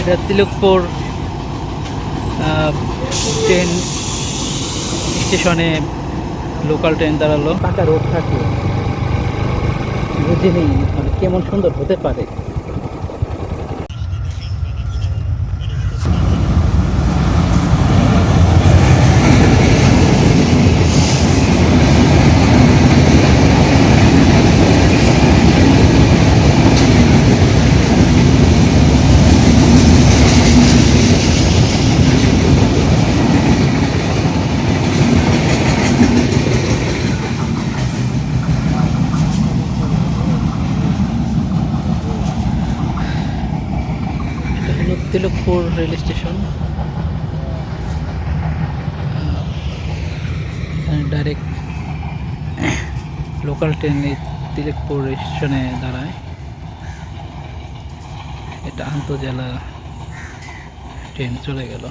এটা তিলকপুর ট্রেন স্টেশনে local train দাঁড়ালো। পাকা রোড থাকে, বুঝিনি মানে কেমন সুন্দর হতে পারে। এটা হলো তিলকপুর রেল স্টেশন। এখানে ডাইরেক্ট লোকাল ট্রেন এই তিলকপুর স্টেশনে দাঁড়ায়। এটা আন্তঃজেলা ট্রেন চলে গেল।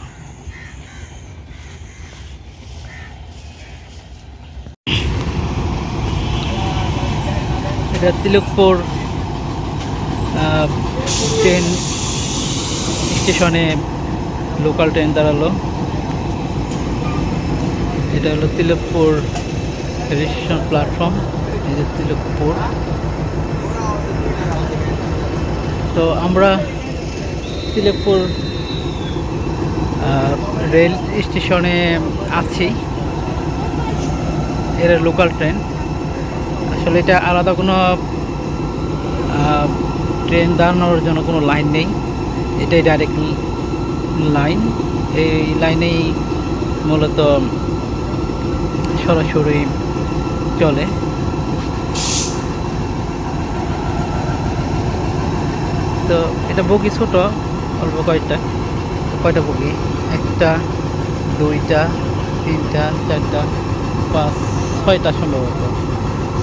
এটা তিলকপুর ট্রেন স্টেশনে লোকাল ট্রেন দাঁড়ালো। এটা হলো তিলকপুর রেল স্টেশন প্ল্যাটফর্ম। এই যে তিলকপুর। তো আমরা তিলকপুর রেল স্টেশনে আছি। এর লোকাল ট্রেন, আসলে এটা আলাদা কোনো ট্রেন দাঁড়ানোর জন্য কোনো লাইন নেই, এটাই ডাইরেক্ট লাইন। এই লাইনেই মূলত সরাসরি চলে। তো এটা বগি ছোট, অল্প কয়টা বগি, 1টা 2টা 3টা 4টা 5 6টা, সম্ভবত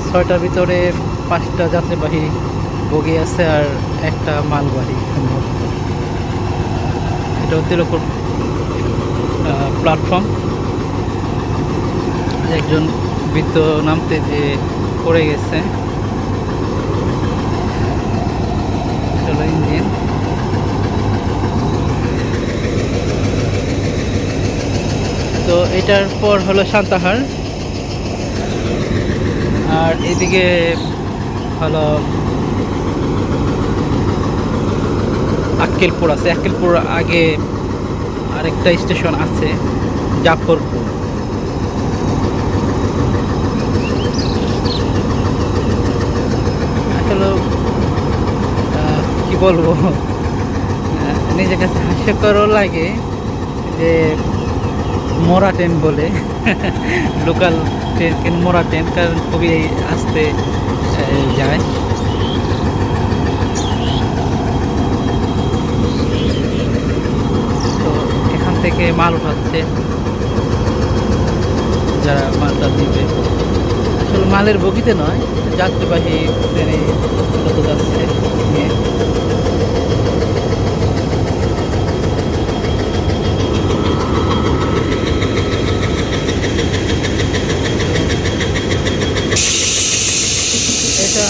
6টার ভিতরে 5টা যাত্রীবাহী বগি আছে আর একটা মালবাহী সম্ভবত। এটা তিলকপুর প্ল্যাটফর্ম। একজন বৃদ্ধ নামতে যে পড়ে গেছে। চলো ইঞ্জিন। তো এটার পর হলো সান্তাহার, আর এদিকে হলো আক্কেলপুর আছে। আক্কেলপুর আগে আরেকটা স্টেশন আছে, জাফরপুর। আসলে কি বলবো, নিজের কাছে হাস্যকরও লাগে যে মোরা ট্রেন বলে লোকাল ট্রেন, কিন্তু মোরা ট্রেন, কারণ খুবই আস্তে যায়। তো এখান থেকে মাল উঠাচ্ছে যারা মালটা দিবে। আসলে মালের বগিতে নয়, যাত্রীবাহী ট্রেনে মূলত যাচ্ছে নিয়ে। এটা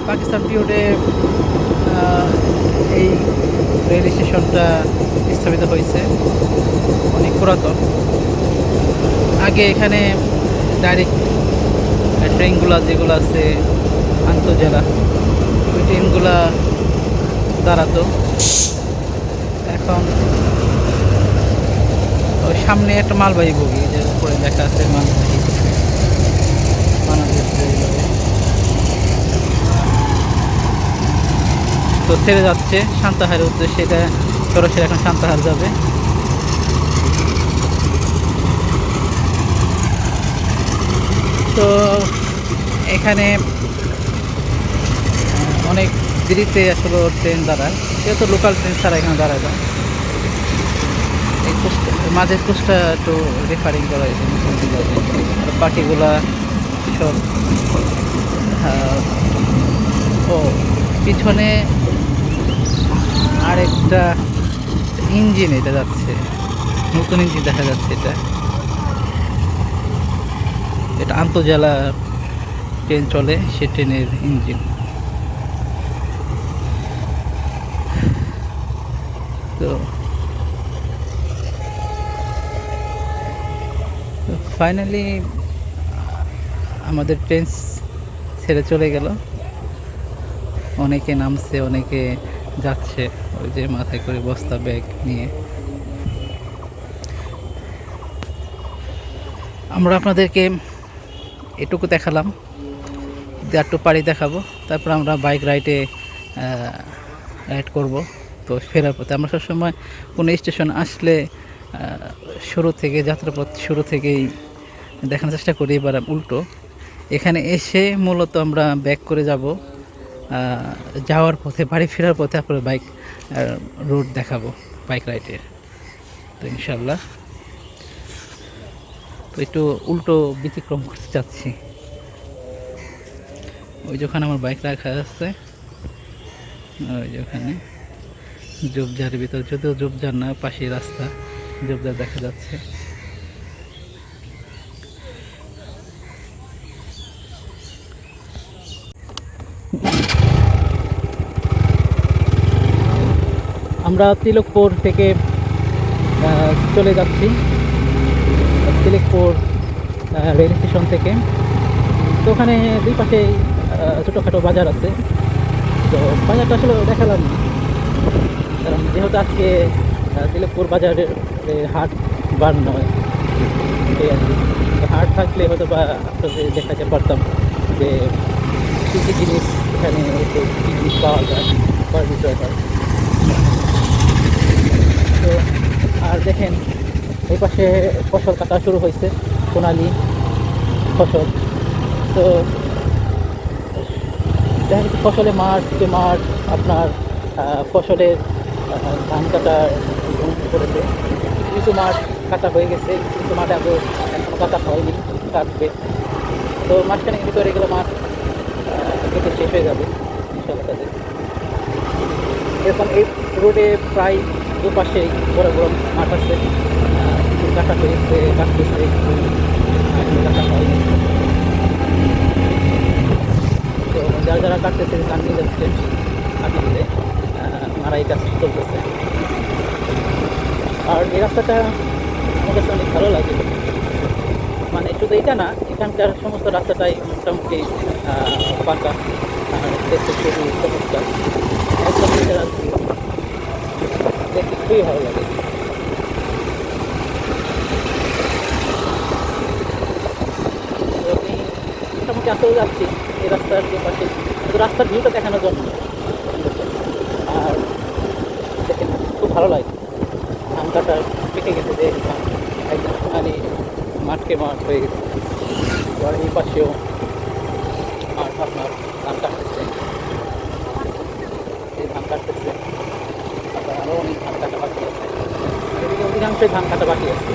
পাকিস্তান পিরিয়ডে এই রেল স্টেশনটা স্থাপিত হয়েছে, অনেক পুরাতন। আগে এখানে ডাইরেক্ট ট্রেনগুলো যেগুলো আছে আন্তঃজেলা, ওই ট্রেনগুলা দাঁড়াতো। এখন ওই সামনে একটা মালবাহী বগি, যে উপরে লেখা আছে মালবাহী বাংলাদেশ রেলওয়ে, তো ছেড়ে যাচ্ছে সান্তাহারের উদ্দেশ্যে। এটা সরাসরি এখন সান্তাহার যাবে। তো এখানে অনেক দেরিতে আসলে ট্রেন দাঁড়ায়, যেহেতু লোকাল ট্রেন ছাড়া এখানে দাঁড়ায় না। এই মাঝের কোচটা একটু রেফারিং করা হয়েছে, আর বাকিগুলা সব। ও পিছনে আরেকটা ইঞ্জিন, এটা যাচ্ছে নতুন ইঞ্জিন দেখা যাচ্ছে। এটা আন্তঃজেলা ট্রেন চলে, সে ট্রেনের ইঞ্জিন। তো ফাইনালি আমাদের ট্রেন ছেড়ে চলে গেল। অনেকে নামছে, অনেকে যাচ্ছে, ওই যে মাথায় করে বস্তা ব্যাগ নিয়ে। আমরা আপনাদেরকে এটুকু দেখালাম, একটু পাড়ি দেখাবো, তারপর আমরা বাইক রাইড করব। তো ফেরার পথে আমরা সবসময় কোনো স্টেশন আসলে শুরু থেকে যাত্রাপথ শুরু থেকেই দেখানোর চেষ্টা করি। এবার উল্টো, এখানে এসে মূলত আমরা ব্যাক করে যাব যাওয়ার পথে, বাড়ি ফেরার পথে আপনার বাইক রুট দেখাবো, বাইক রাইডের। তো ইনশাল্লাহ তো একটু উল্টো ব্যতিক্রম করতে চাচ্ছি। ওই যেখানে আমার বাইক রাখা আছে, ওই যেখানে ঝোপঝাড়ের ভিতর, যদিও ঝোপঝাড় না, পাশে রাস্তা, ঝোপঝাড় দেখা যাচ্ছে। আমরা তিলকপুর থেকে চলে যাচ্ছি, তিলকপুর রেল স্টেশন থেকে। তো ওখানে দুই পাশে ছোটোখাটো বাজার আছে। তো বাজারটা আসলে দেখালাম না, কারণ যেহেতু আজকে তিলকপুর বাজারের হাট বার নয়, এই আর কি। তো হাট থাকলে হয়তো বা আপনাদের দেখাতে পারতাম যে কী কী জিনিস এখানে এসে কী জিনিস পাওয়া যায়, কয় বিষয় হয়। তো আর দেখেন, এই পাশে ফসল কাটা শুরু হয়েছে, সোনালি ফসল। তো দেখা যাচ্ছে ফসলের মাঠ, যে মাঠ আপনার ফসলের ধান কাটার করেছে। কিছু মাঠ কাটা হয়ে গেছে, কিছু মাঠে আগে এখনো কাটা হয়নি, কাটবে। তো মাঝখানে ভিতরে গেলে মাঠ কেটে শেষ হয়ে যাবে ইনশাআল্লাহ তাদের। এরকম এই রোডে প্রায় দুপাশেই বড় বড় মাঠ আছে, কিছু কাটা হয়েছে, কাটতেছে, কাটা হয়নি। তো যারা যারা কাটতেছে গান নিয়ে যাচ্ছে, কাটি দিলে মারাই কাজ চলতেছে। আর এই রাস্তাটা আমার কাছে অনেক ভালো লাগে, মানে শুধু এটা না, এখানকার সমস্ত রাস্তাটাই মোটামুটি পাকা, দেখতে খুবই চমৎকার, একদম দেখতে খুবই ভালো লাগে। আমি মোটামুটি আসলে যাচ্ছি এই রাস্তার পাশে, কিন্তু রাস্তার ভিউটা দেখানোর জন্য। আর দেখেন খুব ভালো লাগে, ধান কাটা পেকে গেছে, যে একদম সোনালি মাঠকে মাঠ হয়ে গেছে। আর এই পাশেও মাঠ আপনার ধান কাটতেছে, এই ধান কাটতেছে, তারপর আরও অনেক ধান কাটা বাকি আছে, এদিকে অধিকাংশই ধান কাটা বাকি আছে।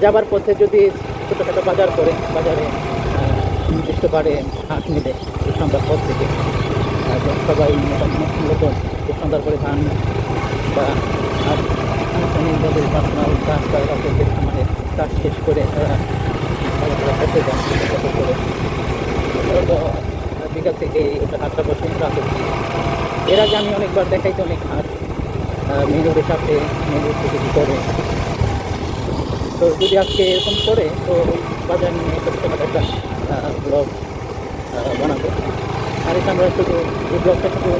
যাবার পথে যদি ছোটোখাটো বাজার করে, বাজারে নির্দিষ্ট বারে হাট মিলে সন্ধ্যার পর থেকে, সবাই মূলত সন্ধ্যার পরে ধান বা আনুষ্ঠানিকভাবে পার্সোনাল কাজ বা মানে কাজ শেষ করে তারা খেতে যান করে। বিকাল থেকে ওটা হাটটা বসে রাতে। এর আগে আমি অনেকবার দেখাইতে, অনেক হাট মেন রোডের সাথে, মেন রোড থেকে ভিতরে। তো যদি আজকে এরকম করে, তো বাজার নিয়ে ছোটখাটো একটা ব্লগ বানাবো। আর এটা আমরা শুধু এই ব্লগটা শুধু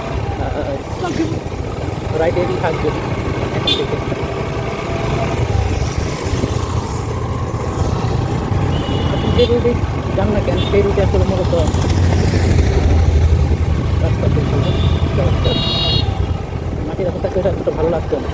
রাইডেরই থাকবে এখন থেকে। আপনি যে রুটে যান না কেন, সেই রুটে আসলে মূলত রাস্তা মাটির রাস্তা থাকলে ওটা একটু ভালো লাগতো না।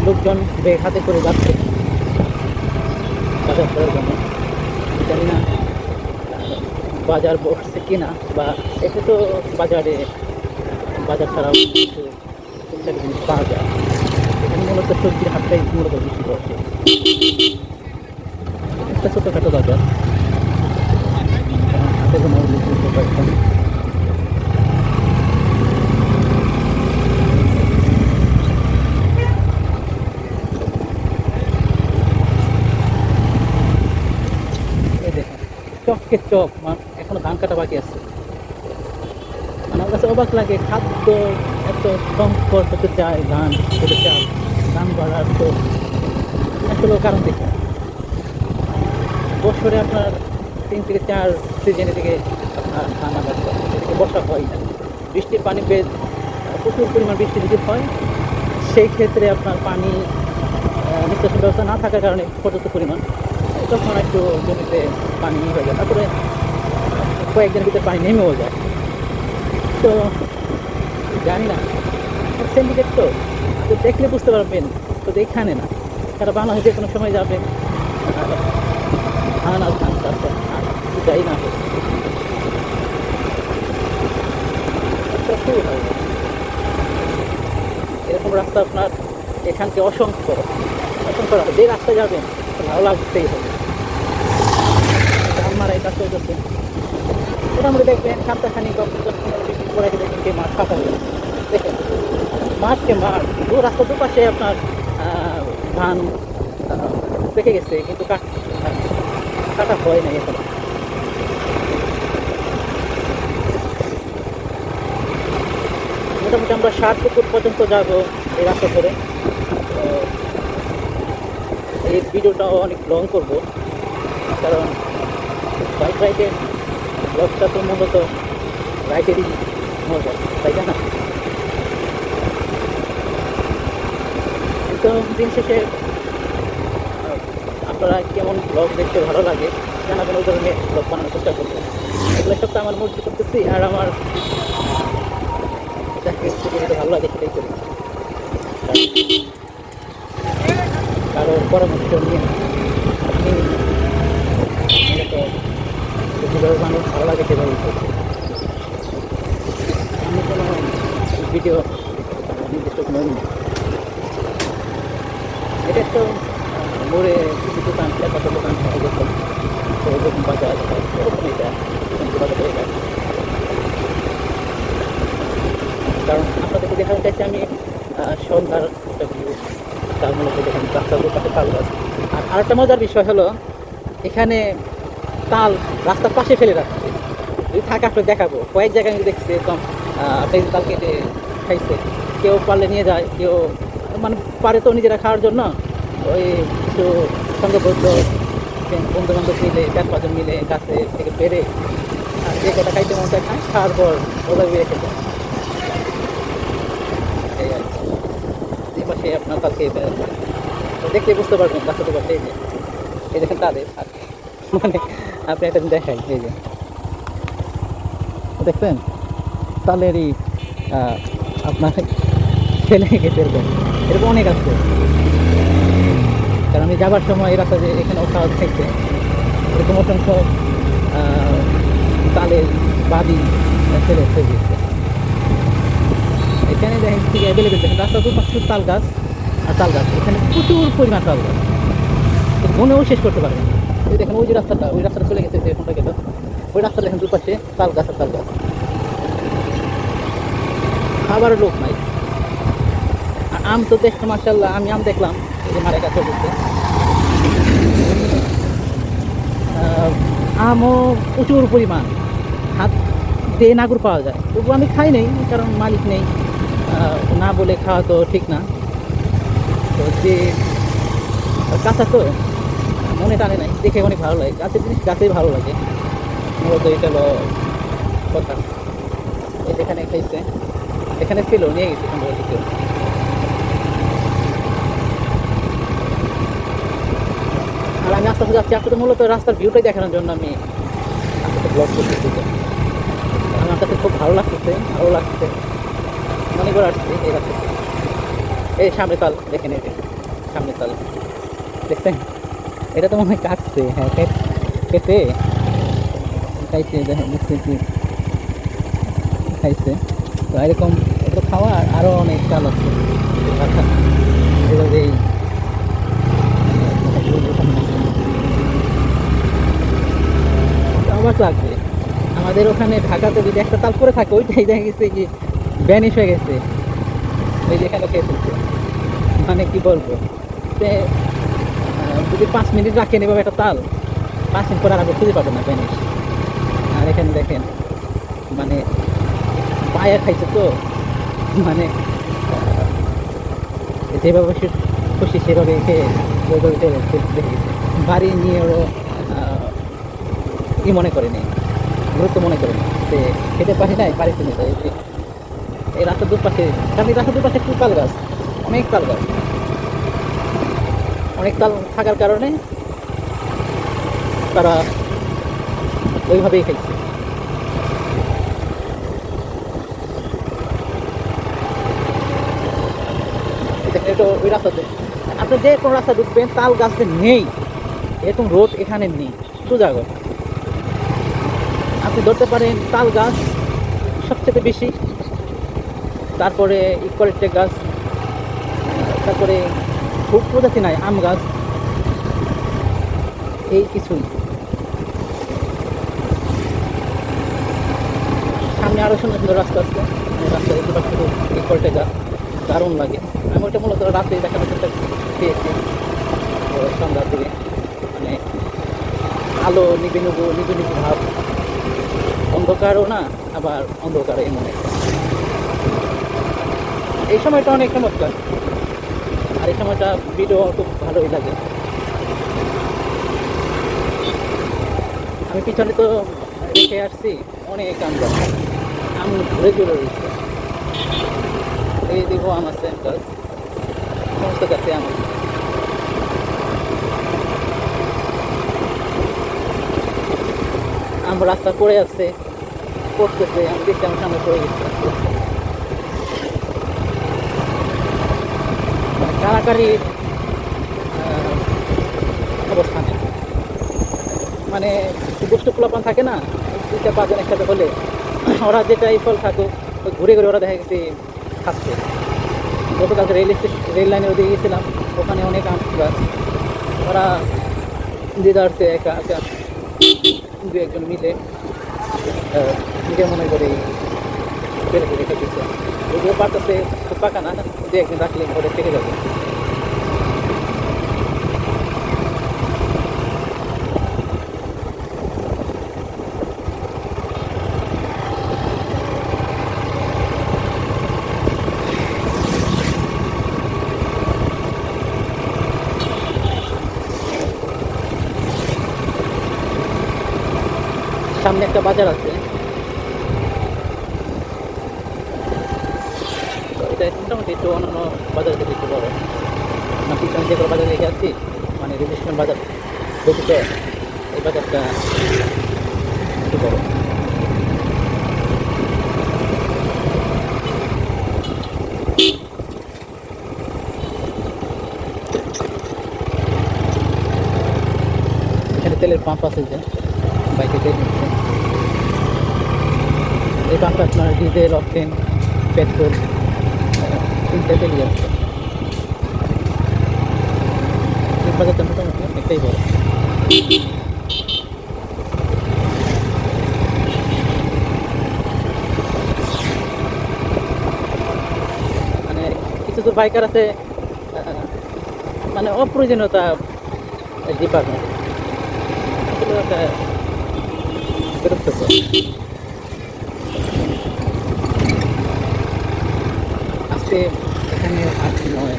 লোকজন ব্যাগ হাতে করে যাচ্ছে বাজার করার জন্য। জানি না বাজার বসছে কিনা, বা এসে তো বাজারে বাজার ছাড়াও কিছু টুকটাক জিনিস পাওয়া যায়। এখানে মূলত সবজির হাটটাই মূলত বেশি বসে। একটা ছোটোখাটো বাজার, হাতে কোনো বুঝতে পারতাম। এই দেখেন চককে চক, এখনো ধান কাটা বাকি আছে। আমার কাছে অবাক লাগে, খাদ্য এত সংকট হতে চায়, ধান হতে চায়, দাম বাড়ার তো আসলে কারণ দেখে বছরে আপনার 3 থেকে 4 সিজনে থেকে আপনার ধান আবাদ করে, এদিকে বর্ষা হয় না। বৃষ্টির পানি প্রচুর পরিমাণ বৃষ্টি যদি হয়, সেই ক্ষেত্রে আপনার পানি নিষ্কাশন ব্যবস্থা না থাকার কারণে পর্যাপ্ত পরিমাণ, তখন একটু জমিতে পানি হয়ে যায়, তারপরে কয়েকদিনের ভিতরে পানি নেমেও যায়। তো জানি না, সিন্ডিকেট তো আপনি দেখলে বুঝতে পারবেন, তো এখানে না, সারা বাংলাদেশে কোনো সময় যাবে ধান আর ধান চাষ, আর যাই না হোক খুবই ভালো। এরকম রাস্তা আপনার এখানকে অসংখ্য অসংখ্য রাস্তা, যে রাস্তায় যাবেন ভালো লাগতেই হবে। আমার এই কাজ করতেছে মোটামুটি দেখবেন সপ্তাহখানি বা 10-15 দিন পরে দেখবেন যে মাঠ ফাঁকা হয়ে যাচ্ছে। দেখেন মাঠকে মাঠ, দু রাস্তা দুপাশে আপনার ধান পেকে গেছে, কিন্তু কাটা হয় নাই এখন। মোটামুটি আমরা 7 পুকুর পর্যন্ত যাব এই রাস্তা ধরে। এই ভিডিওটাও অনেক লং করব, কারণ বাইক রাইডের ব্লগটা তো মূলত রাইডেরই মজা, তাই না? তো দিন শেষে আপনারা কেমন ব্লগ দেখতে ভালো লাগে জানাবেন, ওই ধরনের ব্লগ বানানোর চেষ্টা করবো। এগুলো সব তো আমার মর্জি করতেছি, আর আমার যাকে যেটা ভালো লাগে সেটাই করি, কারোর পরামর্শ নিয়ে না। আপনি যেভাবে মানুষ ভালো লাগে সেভাবেই করছি। আমি কোনো ভিডিও নির্দিষ্ট কোনো এটা একটা মোড়ে কিছু দোকান, একটা দোকান এরকম বাজার এরকম, এটা কারণ আপনাদেরকে দেখাতে চাইছি আমি সন্ধ্যার একটা ভিউ, তার মধ্যে দেখেন রাস্তার পাশে তাল গাছ। আর আরেকটা মজার বিষয় হলো, এখানে তাল রাস্তার পাশে ফেলে রাখছে, যদি থাকে আপনাকে দেখাবো। কয়েক জায়গায় আমি দেখছি এরকম আপনি তাল কেটে খাইছে, কেউ পারলে নিয়ে যায়, কেউ মানে পারে তো নিজেরা খাওয়ার জন্য, ওই কিছু সঙ্গবদ্ধ বন্ধু বান্ধব মিলে 4-5 জন মিলে গাছে থেকে পেরে আর যে কটা খাইতে মন চায় খায়, খাওয়ার পর ওভাবে রেখে দেয়। এই আর কি, এই পাশে আপনার কালকে দেখলে বুঝতে পারবেন রাস্তাতে পাশে এই দেখেন তাদের। আর মানে আপনি একটা দেখাই, এই যে দেখছেন তালেরই আপনার ফেলে গেছে, এরকম এরকম অনেক আছে। কারণ আমি যাবার সময় এই রাস্তা যে এখানেও খাওয়া খাইছে, এরকম অসংখ্য তালের বাদি ফেলে গেছে। এখানে দেখেন ঠিক অ্যাভেলেবেল, দেখেন রাস্তা দুপাশে তাল গাছ আর তাল গাছ, এখানে প্রচুর পরিমাণ তাল গাছ, মনেও শেষ করতে পারবেন। ওই দেখেন ওই যে রাস্তাটা, ওই রাস্তাটা চলে গেছে, এখনটা গেল ওই রাস্তা দেখেন দুপাশে তাল গাছ আর তাল গাছ, খাবার লোক নাই। আর আম তো দেখতে মাশাআল্লাহ, আমি আম দেখলাম এই যে মারে গাছে বলতে, আমও প্রচুর পরিমাণ, হাত দিয়ে নাগুর পাওয়া যায়। তবু আমি খাই নেই, কারণ মালিক নেই, না বলে খাওয়া তো ঠিক না। তো যে কাঁচা তো মনে টানে নাই, দেখে অনেক ভালো লাগে, গাছের জিনিস গাছেই ভালো লাগে, মূলত এটা হলো কথা। এই যেখানে খাইছে এখানে ছিল, নিয়ে গেছে সম্ভবত কেউ। আর আমি আস্তে আস্তে যাচ্ছি, আপনাদের মূলত রাস্তার ভিউটাই দেখানোর জন্য আমি ব্লগ করতেছি। আমার কাছে খুব ভালো লাগতেছে, মনে করে আসছি এই রাস্তা। এই সামনে তাল দেখেন, এই সামনে তাল দেখছেন, এটা তো মনে হয় কাটছে, হ্যাঁ খেতে খাইছে, দেখেন দেখতেছি খাইছে। তো এরকম এটা খাওয়া আরো অনেক চাল আছে এভাবেই অবাক লাগবে। আমাদের ওখানে ঢাকাতে যদি একটা তাল পরে থাকে ওইটাই দেখা গেছে কি ভ্যানিশ হয়ে গেছে, ওই যেখানে খেয়ে ফেলছে। মানে কি বলবো, যে যদি 5 মিনিট রাখেন এভাবে একটা তাল, 5 মিনিট পরে আর আপনি খুঁজে পাবেন না ভ্যানিশ। আর এখানে দেখেন মানে পায়া খাইছে তো, মানে যেভাবে সে খুশি সেভাবে খেয়ে ওইভাবে দেখে গেছে। বাড়ি নিয়ে ওরও ই মনে করেনি, গুরুত্ব মনে করেনি, যে খেতে পারি নাই বাড়িতে নিয়ে যায়। এই রাস্তার দুপাশে, কারণ এই রাস্তার দুপাশে একটু তাল গাছ, অনেক তাল গাছ, অনেক তাল থাকার কারণে তারা ওইভাবেই খাইছে। এটা ওই রাস্তাতে আপনি যে কোনো রাস্তা ঢুকবেন তাল গাছে নেই, এরকম রোড এখানে নেই, সোজা গো। আপনি ধরতে পারেন তাল গাছ সবচেয়ে বেশি, তারপরে ইকুয়ালিটি গাছ, তারপরে খুব প্রজাতি নাই আম গাছ, এই কিছুই। সামনে আরো সুন্দর সুন্দর রাস্তা আছে, রাস্তার দুপাশে শুধু ইকুয়ালিটি গাছ, দারুণ লাগে। আমি ওইটা মূলত রাতে দেখানোর চেষ্টা পেয়েছি সন্ধ্যার দিকে, মানে আলো নিবি নিবু নিবু নিবু ভাব, অন্ধকারও না আবার অন্ধকার এমন একটা। এই সময়টা অনেক চমৎকার, আর এই সময়টা ভিডিও খুব ভালোই লাগে। আমি পিছনে তো রেখে আসছি অনেক আম গাছ, আম ঘুরে ঘুরে রয়েছে। এই দেখো আম আছে গাছ, সমস্ত গাছে আম আছে। আম রাস্তা পড়ে আছে, পড়তেছে, আমি দেখছি আমার সামনে পড়ে গেছে। মানে কারাকারি অবস্থানে, মানে দুষ্ট পোলাপান থাকে না, 2-5 জন একসাথে হলে ওরা যেটাই ফল থাকুক ওই ঘুরে ঘুরে ওরা দেখা গেছে খাচ্ছে। গতকালকে রেল লাইনের ওদিকে গেছিলাম, ওখানে অনেক আম গাছ, ওরা দিদারতে একা একা 2-1 জন মিলে নিজে মনে করে পেরে পেরে রেখে দিচ্ছে। ওগুলো পারতেছে খুব পাকা না, 2-1 দিন রাখলে ঘরে থেকে যাবে। সামনে একটা বাজার আছে, তো এটা মোটামুটি একটু অন্যান্য বাজার থেকে একটু বড়। না পিছনে যে কোনো বাজার রেখে আসছি, মানে রেজিস্ট্রেশন বাজার ব্যতীত এই বাজারটা একটু বড়। এখানে তেলের পাম্প আছে, যে বাইকে তেল নিচ্ছে। এই পাম্পে আপনার ডিজেল, অকটেন, পেট্রোল 3টে তেলই আছে। এই বাজারটা মোটামুটি অনেকটাই বড়। মানে কিছু কিছু বাইকার আছে মানে অপ্রয়োজনীয়তা ডিপার্টমেন্ট, আসলে একটা বিরক্তকর। আজকে এখানে হাট নয়,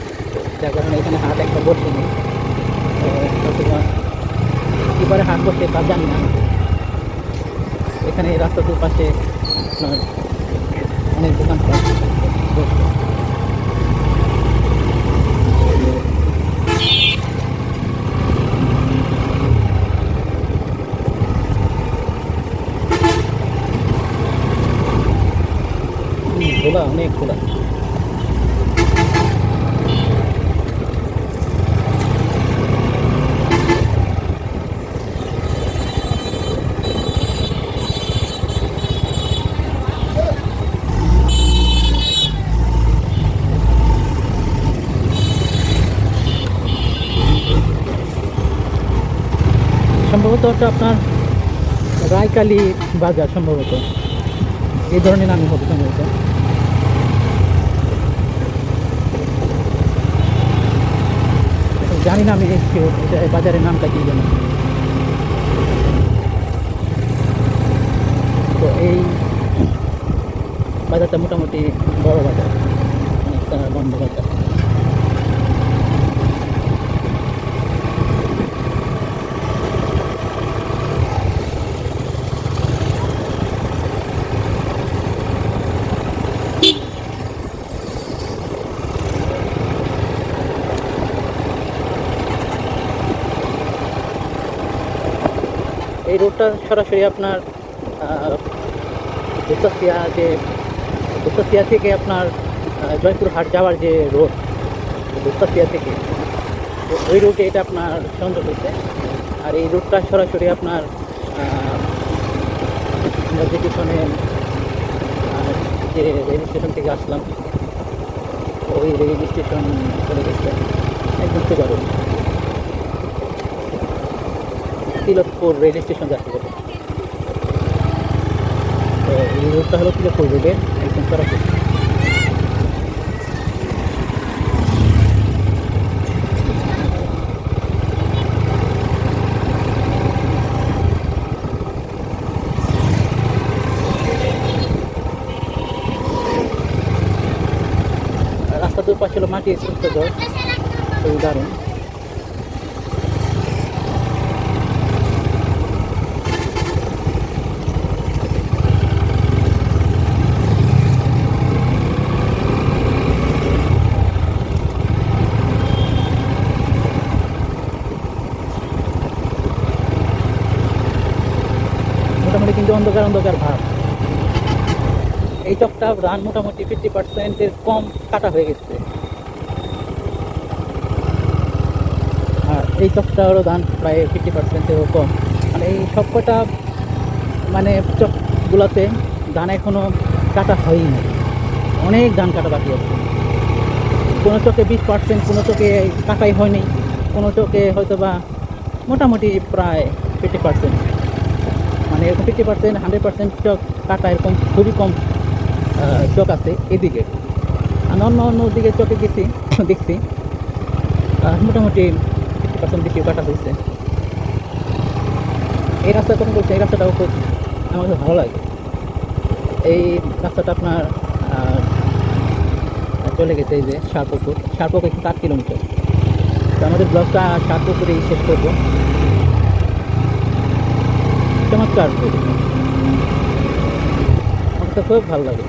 যার কারণে এখানে হাট একটা বসেনি। কীবারে হাট বসে তা জানি না। এখানে এই রাস্তার দুপাশে আপনার অনেক দোকানপাট বসে। খোলা, অনেক খোলা। উত্তরটা আপনার রায়কালী বাজার সম্ভবত, এই ধরনের নামই হবে সম্ভবত। জানি না আমি বাজারের নামটা কি জানি। তো এই বাজারটা মোটামুটি বড় বাজার, অনেকটা বন্ধ বাজার। এই রোডটা সরাসরি আপনার দুপচাচিয়া থেকে আপনার জয়পুরহাট যাওয়ার যে রোড, দুপচাচিয়া থেকে ওই রুটে এটা আপনার সংযোগ হয়েছে। আর এই রুটটা সরাসরি আপনার আমরা যে পিছনে যে রেল স্টেশন থেকে আসলাম ওই রেল স্টেশন চলে গেছে একদম সোজা, তিলকপুর রেল স্টেশন যাচ্ছে বলে। তো এই রোডটা হলো তিলকপুর রোডের একদম সরাসরি। রাস্তার দুপাশে হলো মাটির ঘর, খুবই দারুণ। মোটামুটি কিন্তু অন্ধকার অন্ধকার ভাব। এই চকটা ধান মোটামুটি 50%-এর কম কাটা হয়ে গেছে। আর এই চকটারও ধান প্রায় 50%-এরও কম। মানে এই সবকটা মানে চকগুলোতে ধান এখনো কাটা হয়নি, অনেক ধান কাটা বাকি আছে। কোনো চকে 20%, কোনো চকে কাটাই হয়নি, কোনো চকে হয়তো বা মোটামুটি প্রায় 50%। মানে এরকম 50%, 100% চক কাটা এরকম খুবই কম চক আছে এদিকে। আর অন্য অন্য দিকে চকে গেছি দেখছি মোটামুটি 50% বেশি কাটা হয়েছে। এই রাস্তার কথা বলছি, এই রাস্তাটাও খুব আমার কাছে ভালো লাগে। এই রাস্তাটা আপনার চলে গেছে এই যে সারপুকুর কিন্তু 8 কিলোমিটার। তো আমাদের ব্লগটা সারপুকুরেই শেষ করবো। চমৎকার, আমার তো খুব ভালো লাগে।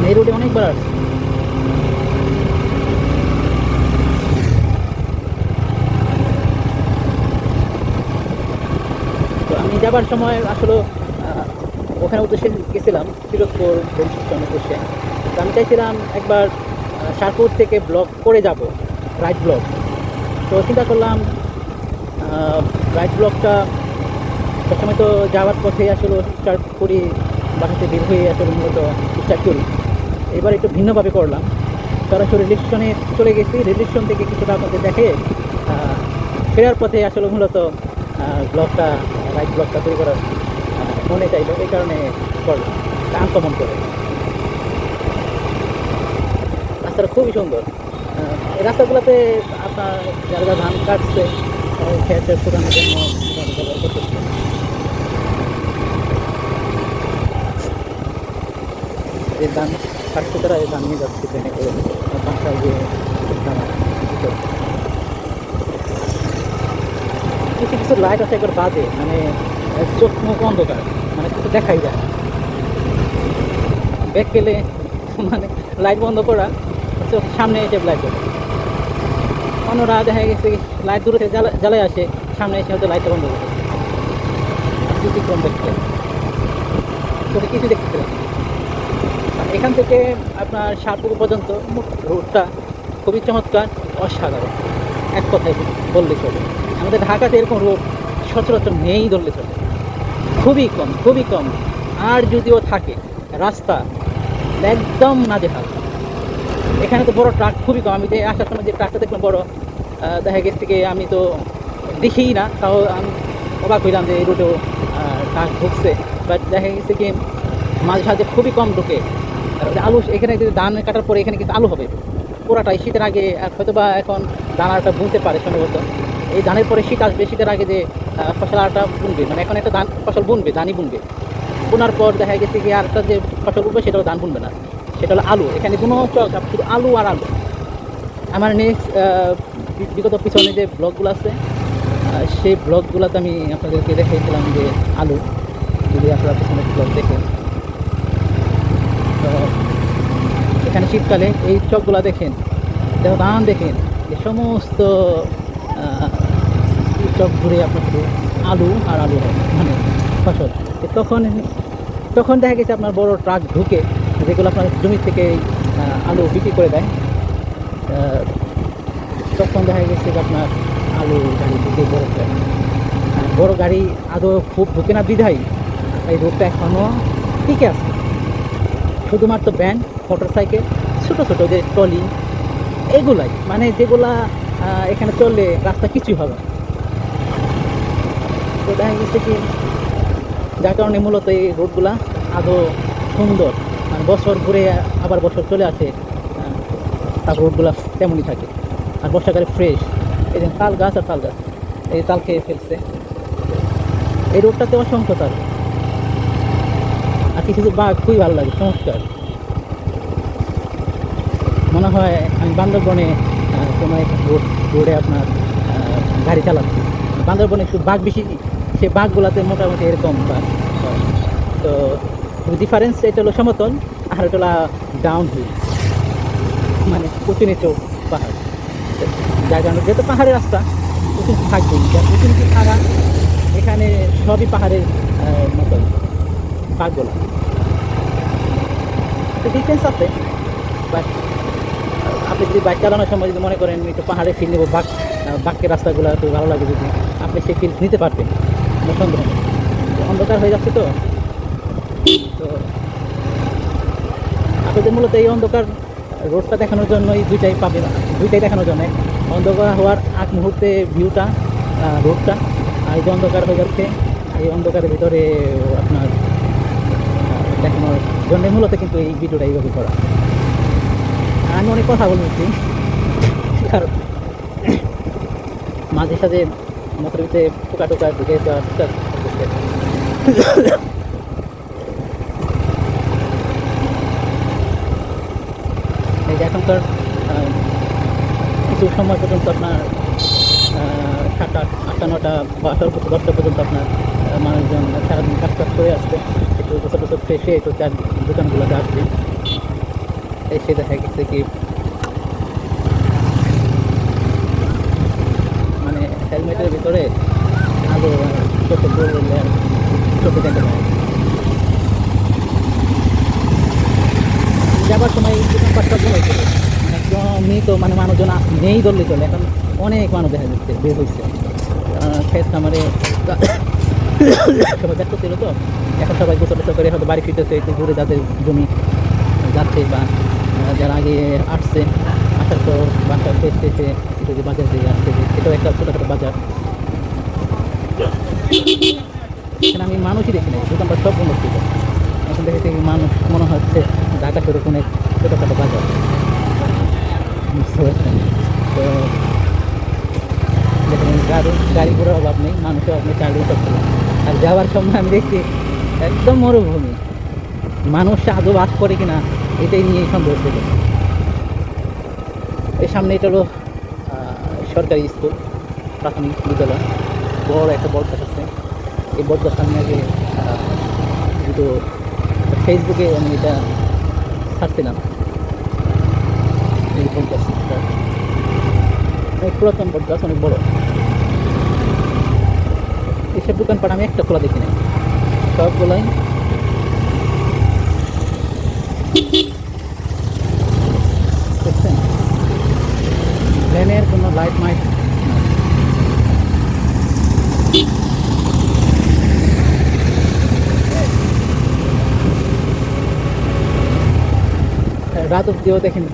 এই রোডে অনেকবার আসছি। তো আমি যাবার সময় আসলে ওখানে উদ্দেশ্যে গেছিলাম তিলকপুর রেল স্টেশন উদ্দেশ্যে। তো আমি চাইছিলাম একবার শাহপুর থেকে ব্লগ করে যাব, রাইট ব্লগ। তো চিন্তা করলাম রাইট ব্লগটা সবসময় তো যাওয়ার পথে আসলে স্টার্ট করি, বাসাতে বের হয়ে আসলে মূলত স্টার্ট করি। এবার একটু ভিন্নভাবে করলাম, সরাসরি রেল স্টেশনে চলে গেছি। রেল স্টেশন থেকে কিছুটা আপনাদের দেখে ফেরার পথে আসলে মূলত ব্লগটা রাইট ব্লগটা তৈরি করার মনে চাইলো, এই কারণে করলাম। আনকমন করে রাস্তাটা খুবই সুন্দর। এই রাস্তাগুলোতে আপনার যারা যারা ধান কাটছে খেতের শুকানোর জন্য ব্যবহার করতেছে। এই ধান কাটছে, তারা এই ধান নিয়ে যাচ্ছে ট্রেনে করে বাসায় গিয়ে কিছু কিছু লাইট আছে একবার বাজে, মানে চোখ মুখ অন্ধকার, মানে কিছু দেখাই যায়। ব্যাক গেলে মানে লাইট বন্ধ করা, চোখ সামনে এসে লাইট জ্বলে। অন্যরা দেখা গেছে লাইট দূরে থেকে জ্বালায় আসে, সামনে এসে হয়তো লাইটটা বন্ধ করে। ব্যতিক্রম দেখতে, চোখে কিছু দেখতেছিলাম। আর এখান থেকে আপনার সাতপুকুর পর্যন্ত রোডটা খুবই চমৎকার, অসাধারণ, এক কথায় বললে চলে। আমাদের ঢাকাতে এরকম রোড সচরাচর নেই ধরলে চলে, খুবই কম, খুবই কম। আর যদিও থাকে রাস্তা একদম নাজেহাল। এখানে তো বড় ট্রাক খুবই কম। আমি যে আসার সময় যে ট্রাকটা দেখলাম বড়, দেখা গেছে থেকে আমি তো দেখেই না, তাও আমি অবাক হইলাম যে এই রুটেও ট্রাক ঢুকছে। বাট দেখা গেছে কি মাঝে সাঝে খুবই কম ঢুকে। আর আলু এখানে যদি ধান কাটার পরে এখানে কিন্তু আলু হবে পুরাটাই শীতের আগে। হয়তো বা এখন দানাটা বুনতে পারে সম্ভবত, এই ধানের পরে শীত আসবে, শীতের আগে যে ফসল আটা বুনবে, মানে এখন একটা ধান ফসল বুনবে, ধানই বুনবে। বোনার পর দেখা গেছে কি আরেকটা যে ফসল বুনবে সেটাও ধান বুনবে না, সেটা হলো আলু। এখানে কোনো চক শুধু আলু আর আলু। আমার নেক্সট বিগত পিছনে যে ব্লগগুলো আছে সেই ব্লগগুলোতে আমি আপনাদেরকে দেখিয়েছিলাম যে আলু, যদি আপনারা পিছনে ব্লগ দেখেন। তো এখানে শীতকালে এই চকগুলো দেখেন, ধান দেখেন, এই সমস্ত চক ঘুরে আপনার শুধু আলু আর আলু হয়, মানে ফসল। তখন তখন দেখা গেছে আপনার বড় ট্রাক ঢুকে যেগুলো আপনার জমি থেকে আলু বিক্রি করে দেয়। তখন দেখা গেছে যে আপনার আলু গাড়ি ঢুকে বড় ট্রাক, বড় গাড়ি আদৌ খুব ঢুকে না বিধায় এই রোডটা এখনও টিকে আছে। শুধুমাত্র ভ্যান, মোটর সাইকেল, ছোটো ছোটো যে ট্রলি, এগুলাই মানে যেগুলা এখানে চললে রাস্তা কিছুই হবে না। তো দেখা গেছে কি যার কারণে মূলত এই রোডগুলা আদৌ সুন্দর, মানে বছর ঘুরে আবার বছর চলে আসে, তার রোডগুলা তেমনই থাকে। আর বর্ষাকালে ফ্রেশ, এই যে তাল গাছ আর তাল গাছ, এই তাল খেয়ে ফেলছে। এই রোডটাতে অসংখ্য তাল, আর কিছু কিছু বাঘ খুবই ভালো লাগে, চমৎকার। মনে হয় আমি বান্দরবনে কোনো একটা রোডে আপনার গাড়ি চালাচ্ছি। বান্দরবনে একটু বাঘ বেশি, সে বাঘগুলাতে মোটামুটি এরকম বাঘ হয়। তো ডিফারেন্স এটা হলো সমতল, আর এটা হলো ডাউন হিল, মানে উঁচু নিচু পাহাড়। যার কারণে যেহেতু পাহাড়ের রাস্তা উঁচু থাকবেই, উঁচু নিচু ছাড়া এখানে সবই পাহাড়ের মতোই বাঘগুলো। একটু ডিফারেন্স আছে, বাট আপনি যদি বাইক চালানোর সময় যদি মনে করেন একটু পাহাড়ে ফিল নেবো, বাঘের রাস্তাগুলো একটু ভালো লাগে, যদি আপনি সেই ফিল নিতে পারবেন। সন্দেহ নেই, অন্ধকার হয়ে যাচ্ছে তো তো আপনাদের মূলত এই অন্ধকার রোডটা দেখানোর জন্যই দুইটাই পাবেন, দুইটাই দেখানোর জন্য। অন্ধকার হওয়ার আগ মুহূর্তে ভিউটা, রোডটা, আর এই যে অন্ধকার হয়ে যাচ্ছে, এই অন্ধকারের ভিতরে আপনার দেখানোর জন্য মূলত কিন্তু এই ভিডিওটা এইভাবে করা। আমি অনেক কথা বলছি, কারণ মাঝে সাঝে মাথার ভিতরে পোকা টোকা ঢুকে যাওয়া টুকটাক। এই যে এখনকার কিছু সময় পর্যন্ত আপনার 7টা 8টা 9টা বা 10টা পর্যন্ত আপনার মানুষজন সারাদিন কাজ টাজ করে আসছে, একটু বছর বছর ফ্রেশে একটু চার দোকানগুলোতে আসবে। এসে দেখা গেছে কি মানে হেলমেটের ভিতরে আলো চোখে পড়লে চোখে দেখা যায়। যাবার সময় দোকানপাটটা কমেছে, একদমই তো মানে মানুষজন নেই ধরলে চলে। এখন অনেক মানুষ দেখা যাচ্ছে বের হয়েছে, ক্ষেত খামারে সবাই ব্যস্ত ছিল তো। এখন সবাই গোসল টোসল করে হয়তো বাড়ি ফিরতেছে, একটু ঘুরে যাদের জমি যাচ্ছে, বা যারা আগে আসছে, আসার পর বাসার এসে একটু যে বাজার দিয়ে আসছে, এটাও একটা ছোটোখাটো বাজার। এখানে আমি মানুষই দেখি নাই, দোকানপাট সব বন্ধ ছিল। এখন দেখেছি মানুষ মনে হচ্ছে ঢাকা শহরে কোনো ছোটোখাটো বাজার, বুঝতে পারছেন? তো দেখেন গাড়ি ঘোড়ার অভাব নেই, মানুষের অভাব নেই, চালিয়ে করতে। আর যাওয়ার সময় আমি দেখছি একদম মরুভূমি, মানুষ আদৌ বাস করে কিনা এটাই নিয়ে সন্দেহ ছিল। এর সামনে এটা হলো সরকারি স্কুল, প্রাথমিক বিদ্যালয়, বড় একটা বটগাছ আছে। এই বটগাছ সামনে আগে কিন্তু ফেসবুকে আমি এটা ছাড়ছিলাম। এই বটগাছটা অনেক পুরাতন বটগাছ, অনেক বড়। এইসব দোকানপাট আমি একটা খোলা দেখি নাই, সবগুলাই দেখছেন, ভ্যানের কোনো লাইট মাইট রাত অব্দিও দেখেন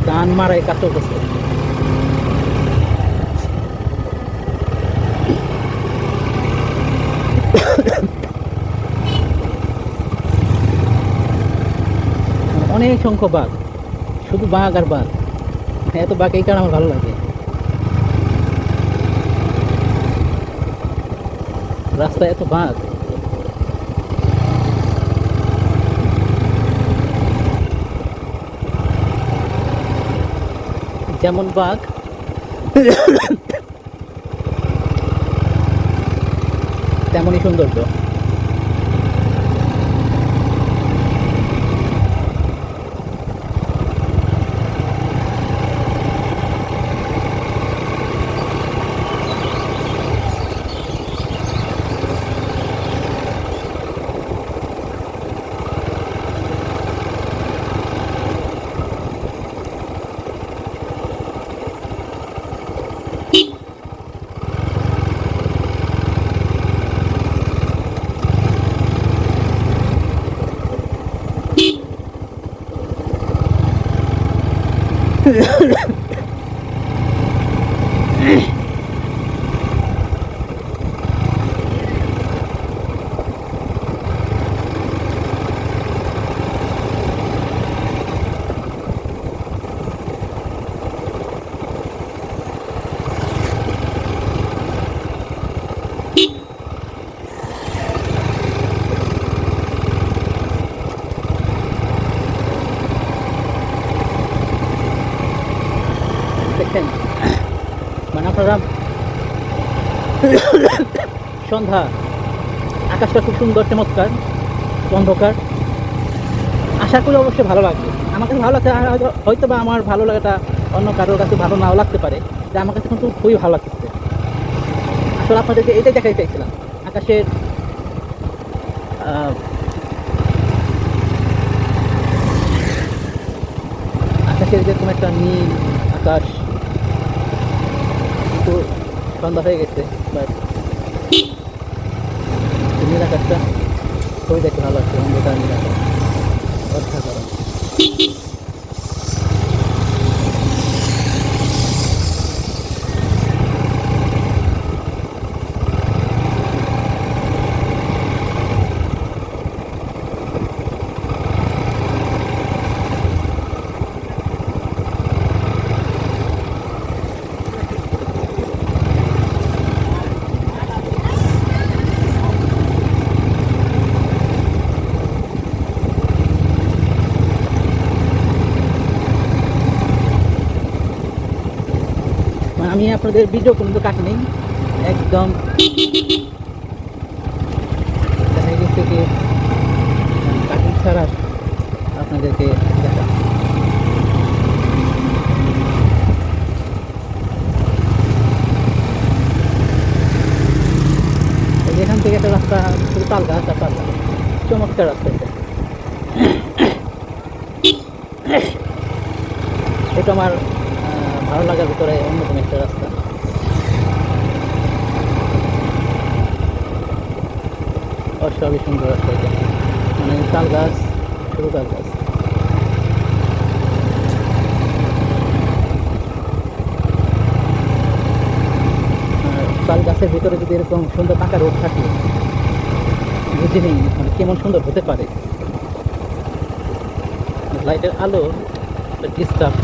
ধান মারাই কাজ করতেছে। অনেক সংখ্যক বাঘ, শুধু বাঘ আর বাঘ। এত বাঘ এই কারণে আমার ভালো লাগে। রাস্তায় এত বাঘ, যেমন বাঘ তেমনই সৌন্দর্য। দেখছেন, মানে আপনারা সন্ধ্যা, আকাশটা খুব সুন্দর, চমৎকার, অন্ধকার। আশা করি অবশ্যই ভালো লাগবে। আমার কাছে ভালো লাগছে, আর হয়তো বা আমার ভালো লাগাটা অন্য কারোর কাছে ভালো নাও লাগতে পারে, যে আমার কাছে কিন্তু খুবই ভালো লাগতেছে। আসলে আপনাদেরকে এটাই দেখাতে চাইছিলাম, আকাশের আকাশের যেরকম একটা নীল আকাশ, কিন্তু সন্ধ্যা হয়ে গেছে, বাট নীল আকাশটা খুবই দেখতে ভালো লাগছে। অন্ধকার নীল আকাশ অসাধারণ। মানে আমি আপনাদের ভিডিও কিন্তু কাটিনি, একদম দেখা গেছে কি কাটিং ছাড়া আপনাদেরকে দেখা। এখান থেকে একটা রাস্তা, শুধু তাল গাছ আর তাল গাছ, চমৎকার রাস্তা এটা। এটা আমার ভালো লাগার ভিতরে অন্যতম একটা রাস্তা। অসবই সুন্দর রাস্তা এটা, মানে তাল গাছ, শুধু তাল গাছ। আর তাল গাছের ভিতরে যদি এরকম সুন্দর পাকা রোড থাকে, বুঝে নেই মানে কেমন সুন্দর হতে পারে। লাইটের আলো ডিস্টার্ব।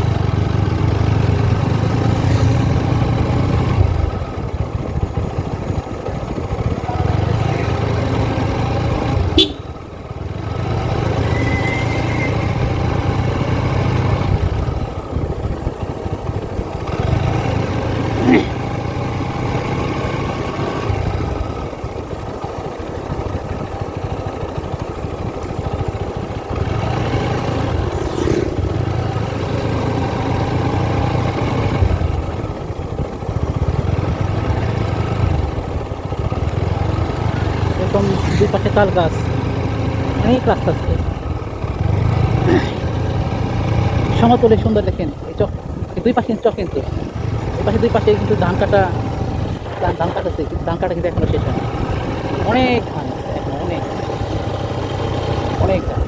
এরকম দুই পাশে তাল গাছ, অনেক রাস্তা আছে সমতলে সুন্দর। দেখেন এই চক, দুই পাশে চক, কিন্তু এই পাশে দুই পাশে কিন্তু ধান কাটা, ধান কাটাচ্ছে, কিন্তু ধান কাটা কিন্তু এখনো শেষ হয় না। অনেক ধান আছে এখন, অনেক অনেক ধান।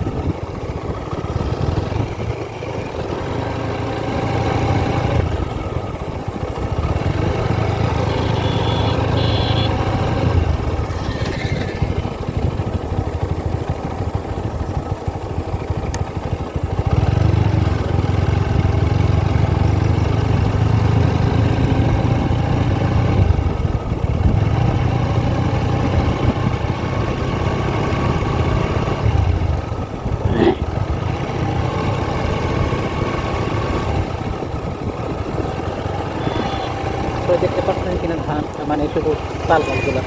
মানে শুধু তাল গাছগুলো।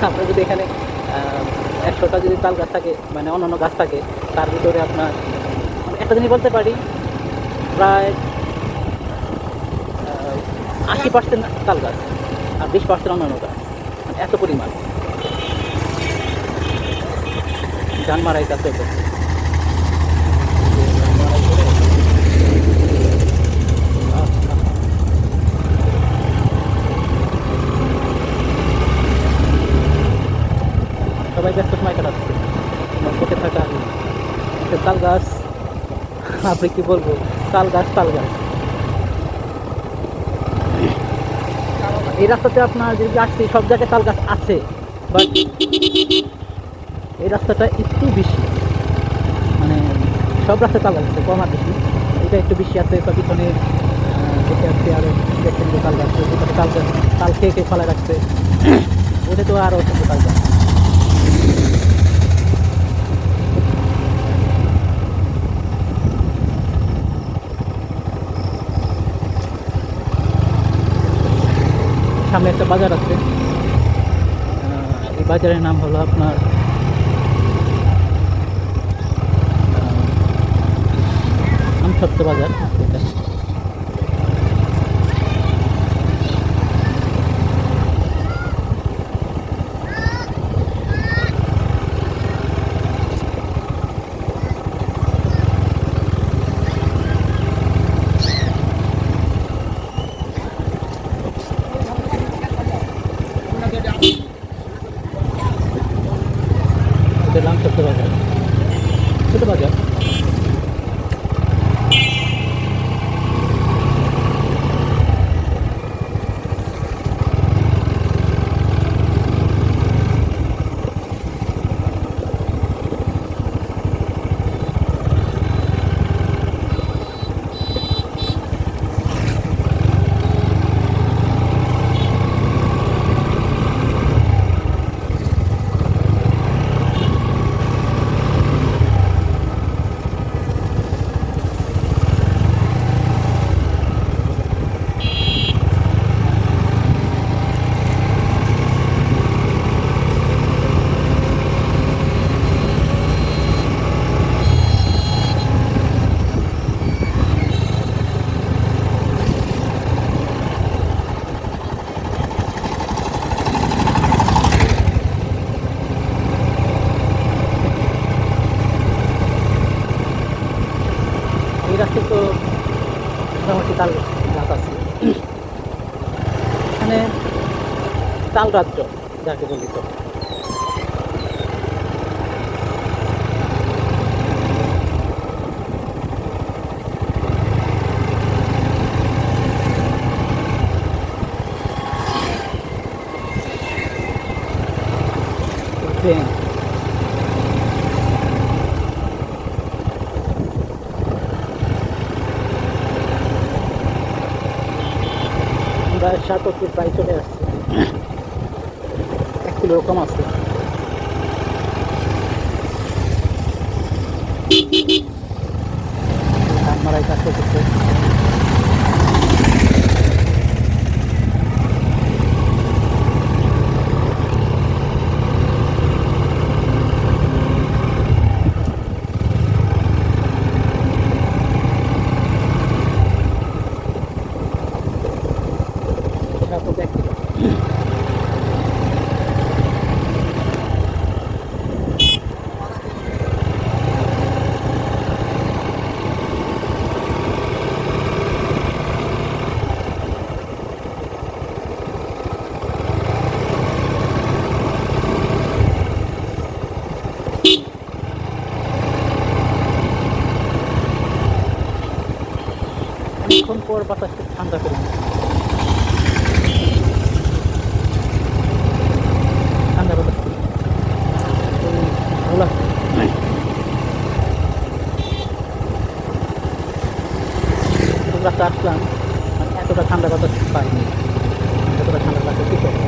আপনার যদি এখানে 100টা যদি তাল গাছ থাকে, মানে অন্যান্য গাছ থাকে, তার ভিতরে আপনার একটা জিনিস বলতে পারি, প্রায় 80% তাল গাছ আর 20% অন্যান্য গাছ, মানে এত পরিমাণ ধান মারাই গাছ হয়েছে। সবাই ব্যস্ত সময় কাটাচ্ছে, পথে থাকা একটা তাল গাছ, আপনি কি বলবো, তাল গাছ তাল গাছ। এই রাস্তাতে আপনার যে আসছে সব জায়গায় তাল গাছ আছে, বাট এই রাস্তাটা একটু বেশি, মানে সব রাস্তায় তাল গাছ আছে, কম আর বেশি, এটা একটু বেশি আছে। তো পিছনে দেখে আসছে আরো, দেখছেন যে তাল গাছ, তাল গাছ তাল খেয়ে খেয়ে ফেলায় রাখছে, ওটা তো আরও অসংখ্য তাল গাছ। সামনে একটা বাজার আছে, এই বাজারের নাম হলো আপনার আমসত্ত্ব বাজার। এটা আমসত্ত্ব বাজার, ছোট বাজার। এই রাস্তায় তো মোটামুটি তাল গাছ আছে, মানে তাল রাজ্য যাকে বলি। তো ট্রেন, আমরা সাতকে প্রায় চলে আসছি, 1 কিলো কম আছে। ধান মারাই কাজ করতেছে। অনেকক্ষণ পর বাতাসটা ঠান্ডা করে, ঠান্ডা বাতাস ভালো লাগছে। রাস্তা আসলাম, মানে এতটা ঠান্ডা বাতাস পাইনি, এতটা ঠান্ডা লাগছে কি করবো।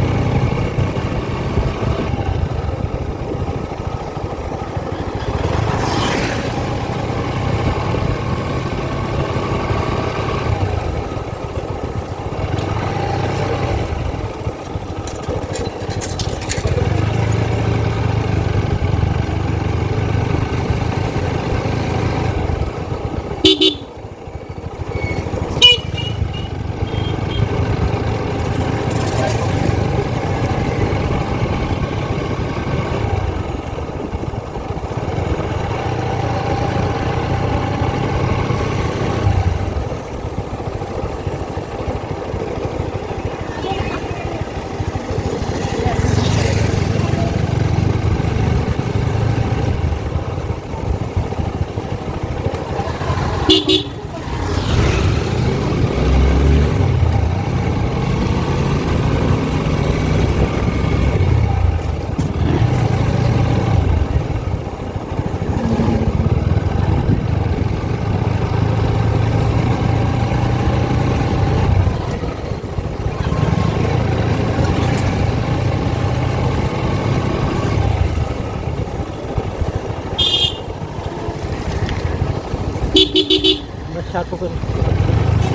আমরা শাহপুকুর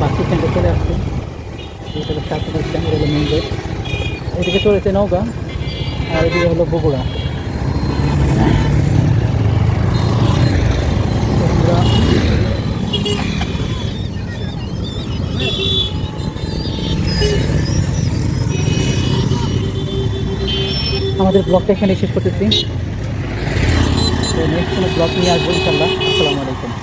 বাস স্ট্যান্ডে চলে আসছি। এটা হলো শাহপুকুর স্ট্যান্ড, এটা হলো মেন গেট। এদিকে চলেছে নৌকা আর এদিকে হলো বগুড়া। আমাদের ব্লগটা এখানে শেষ করতেছি। তো নেক্সট কোনো ব্লগ নিয়ে আসবো ইনশাল্লাহ। আসসালামু আলাইকুম।